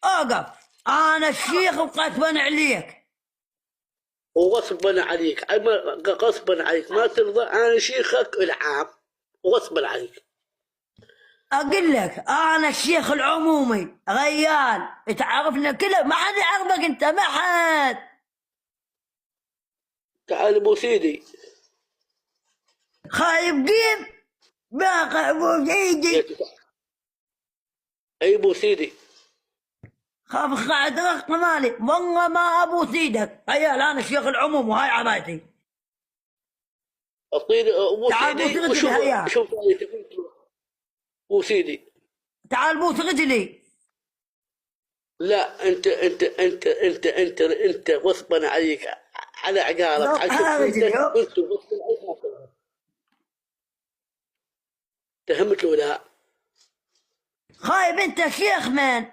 اوقف، انا الشيخ وقسما عليك. وغصبا عليك، غصبا عليك ما ترضى، انا شيخك العام وغصبا عليك. اقول لك انا الشيخ العمومي غيال، تعرفنا كله، ما حد يعرفك انت، ما حد. تعال ابو سيدي. خايب قيم باقي ابو سيدي. اي ابو سيدي. خاف قاعد رق مالي، والله ما ابو سيدك عيال، انا الشيخ العموم وهاي عبايتي. اطير ابو تعال سيدي بوس وشوف رجلي هيا. شوف ابو سيدي. تعال بوس رجلي. لا انت غصبا عليك، على عقالك، على رجلي. انت غصبا عليك. فهمت ولا لا؟ خايب انت شيخ من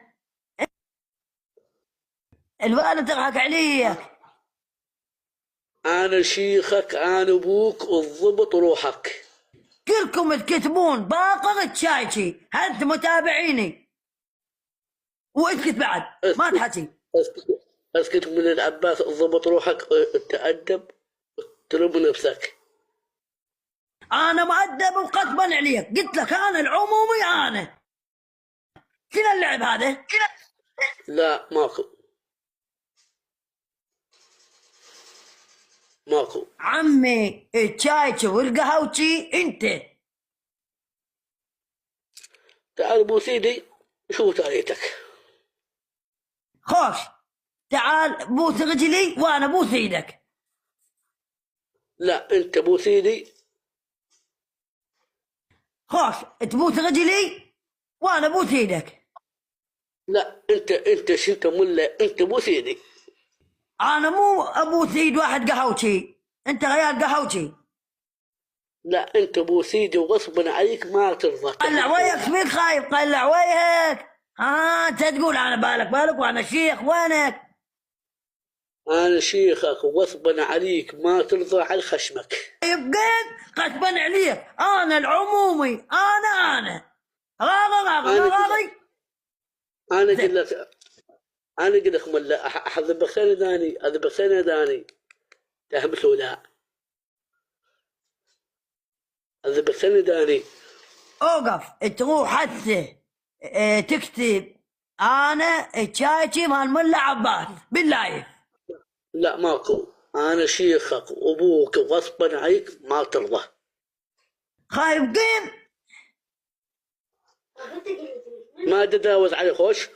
الوالد تضحك عليك. انا شيخك، انا ابوك، الضبط روحك. كلكم تكتبون باقر تشايشي، انت متابعيني. واسكت بعد ما تحكي. اسكت من العباس، ضبط روحك، تأدب وترب نفسك. انا مؤدب وقطبا عليك، قلت لك انا العمومي انا. شنو اللعب هذا؟ لا ماكو. ماكو. عمي الشايشي والقهوتي انت. تعال ابو سيدي شوف تاريتك. خوش، تعال بوس رجلي وانا بوس ايدك. لا انت ابو سيدي. خوش تبوس رجلي وانا بوس ايدك. لا انت شنت ملا، انت ابو سيدي. انا مو ابوس ايد واحد قهوتي، انت غيال قهوتي. لا انت ابو سيدي وغصبا عليك ما ترضى. قلع وياك، مين خايف؟ قلع وياك. انت تقول انا بالك وانا شيخ، وينك؟ انا شيخك وغصبا عليك ما ترضى على خشمك. يبقين قسبا عليك، انا العمومي، انا غاغي. انا اقول لك، انا اقول لك ملا اذبح سنه ثاني، اذبح سنه ثاني. فهمت ولا لا؟ اذبح سنه ثاني. اوقف، تروح حتى تكتب انا تشايشي مال ملا عباس بالله. لا ماكو، انا شيخك وابوك وغصبا عليك ما ترضى. خايف قيم. ما تتجاوز علي خوش.